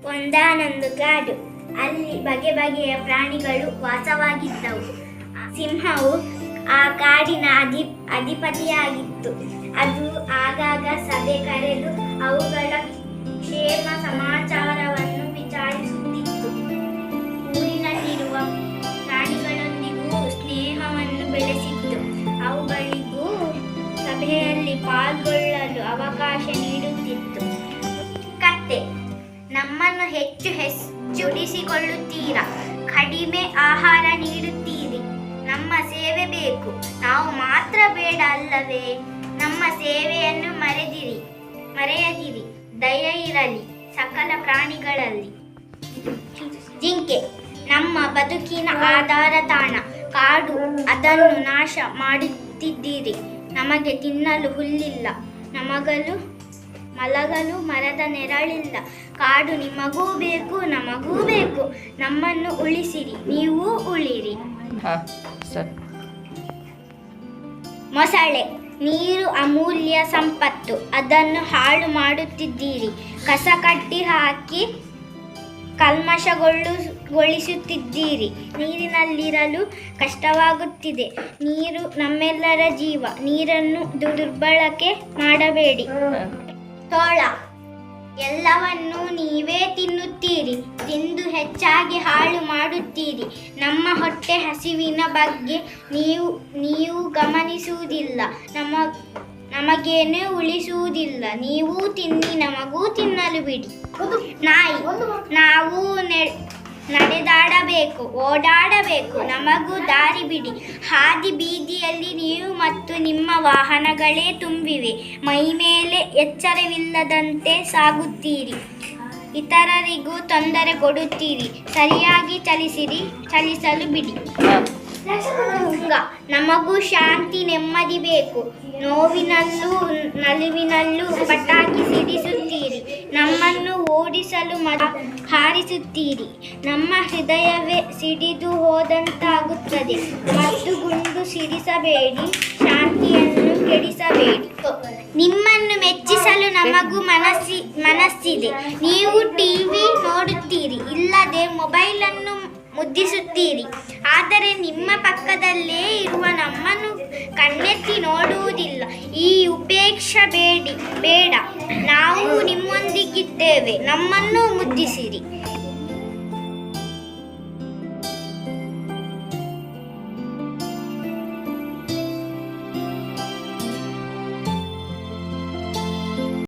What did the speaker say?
ಒಂದಾನೊಂದು ಕಾಡು, ಅಲ್ಲಿ ಬಗೆ ಬಗೆಯ ಪ್ರಾಣಿಗಳು ವಾಸವಾಗಿದ್ದವು. ಸಿಂಹವು ಆ ಕಾಡಿನ ಅಧಿಪತಿಯಾಗಿತ್ತು. ಅದು ಆಗಾಗ ಸಭೆ ಕರೆದು ಅವುಗಳ ಕ್ಷೇಮ ಸಮಾಚಾರವನ್ನು ವಿಚಾರಿಸುತ್ತಿತ್ತು. ಊರಿನಲ್ಲಿರುವ ಪ್ರಾಣಿಗಳೊಂದಿಗೂ ಸ್ನೇಹವನ್ನು ಬೆಳೆಸಿತ್ತು. ಅವುಗಳಿಗೂ ಸಭೆಯಲ್ಲಿ ಪಾಲ್ಗೊಳ್ಳಲು ಅವಕಾಶ ನೀಡುತ್ತಿತ್ತು. ಕತ್ತೆ. ನಮ್ಮನ್ನು ಹೆಚ್ಚು ಹೆಚ್ಚುಡಿಸಿಕೊಳ್ಳುತ್ತೀರಾ, ಕಡಿಮೆ ಆಹಾರ ನೀಡುತ್ತೀರಿ. ನಮ್ಮ ಸೇವೆ ಬೇಕು, ನಾವು ಮಾತ್ರ ಬೇಡ ಅಲ್ಲವೇ? ನಮ್ಮ ಸೇವೆಯನ್ನು ಮರೆಯದಿರಿ. ದಯ ಇರಲಿ ಸಕಲ ಪ್ರಾಣಿಗಳಲ್ಲಿ. ಜಿಂಕೆ. ನಮ್ಮ ಬದುಕಿನ ಆಧಾರ ತಾಣ ಕಾಡು, ಅದನ್ನು ನಾಶ ಮಾಡುತ್ತಿದ್ದೀರಿ. ನಮಗೆ ತಿನ್ನಲು ಹುಲ್ಲಿಲ್ಲ, ಮಲಗಲು ಮರದ ನೆರಳಿಲ್ಲ. ಕಾಡು ನಿಮಗೂ ಬೇಕು, ನಮಗೂ ಬೇಕು. ನಮ್ಮನ್ನು ಉಳಿಸಿರಿ, ನೀವೂ ಉಳಿರಿ. ಮೊಸಳೆ. ನೀರು ಅಮೂಲ್ಯ ಸಂಪತ್ತು, ಅದನ್ನು ಹಾಳು ಮಾಡುತ್ತಿದ್ದೀರಿ. ಕಸ ಕಟ್ಟಿ ಹಾಕಿ ಕಲ್ಮಶಗೊಳಿಸುತ್ತಿದ್ದೀರಿ. ನೀರಿನಲ್ಲಿರಲು ಕಷ್ಟವಾಗುತ್ತಿದೆ. ನೀರು ನಮ್ಮೆಲ್ಲರ ಜೀವ, ನೀರನ್ನು ದುರ್ಬಳಕೆ ಮಾಡಬೇಡಿ. ತೋಳ. ಎಲ್ಲವನ್ನೂ ನೀವೇ ತಿನ್ನುತ್ತೀರಿ, ತಿಂದು ಹೆಚ್ಚಾಗಿ ಹಾಳು ಮಾಡುತ್ತೀರಿ. ನಮ್ಮ ಹೊಟ್ಟೆ ಹಸಿವಿನ ಬಗ್ಗೆ ನೀವು ಗಮನಿಸುವುದಿಲ್ಲ, ನಮಗೇನೂ ಉಳಿಸುವುದಿಲ್ಲ. ನೀವೂ ತಿನ್ನಿ, ನಮಗೂ ತಿನ್ನಲು ಬಿಡಿ. ನಾಯಿ. ನಾವು ನಡೆದಾಡಬೇಕು, ಓಡಾಡಬೇಕು, ನಮಗೂ ದಾರಿ ಬಿಡಿ. ಹಾದಿ ಬೀದಿಯಲ್ಲಿ ನೀವು ಮತ್ತು ನಿಮ್ಮ ವಾಹನಗಳೇ ತುಂಬಿವೆ. ಮೈ ಮೇಲೆ ಎಚ್ಚರವಿಲ್ಲದಂತೆ ಸಾಗುತ್ತೀರಿ, ಇತರರಿಗೂ ತೊಂದರೆ ಕೊಡುತ್ತೀರಿ. ಸರಿಯಾಗಿ ಚಲಿಸಲು ಬಿಡಿ. ಹುಂಗ. ನಮಗೂ ಶಾಂತಿ ನೆಮ್ಮದಿ ಬೇಕು. ನೋವಿನಲ್ಲೂ ನಲಿವಿನಲ್ಲೂ ಪಟಾಕಿ ಸಿಡಿಸುತ್ತೀರಿ. ನಮ್ಮನ್ನು ಓಡಿಸಲು ಹಾರಿಸುತ್ತೀರಿ. ನಮ್ಮ ಹೃದಯವೇ ಸಿಡಿದು ಹೋದಂತಾಗುತ್ತದೆ. ಮತ್ತು ಗುಂಡು ಸಿಡಿಸಬೇಡಿ, ಶಾಂತಿಯನ್ನು ಕೆಡಿಸಬೇಡಿ. ನಿಮ್ಮನ್ನು ಮೆಚ್ಚಿಸಲು ನಮಗೂ ಮನಸ್ಸಿದೆ. ನೀವು ಟಿವಿ ನೋಡುತ್ತೀರಿ, ಇಲ್ಲದೆ ಮೊಬೈಲನ್ನು ಮುದ್ದಿಸುತ್ತೀರಿ. ಆದರೆ ನಿಮ್ಮ ಪಕ್ಕದಲ್ಲೇ ಇರುವ ನಮ್ಮನ್ನು ಕಣ್ಣೆತ್ತಿ ನೋಡುವುದಿಲ್ಲ. ಈ ಉಪೇಕ್ಷೆ ಬೇಡ. ನಾವು ನಿಮ್ಮೊಂದಿಗಿದ್ದೇವೆ, ನಮ್ಮನ್ನು ಮುದ್ದಿಸಿರಿ.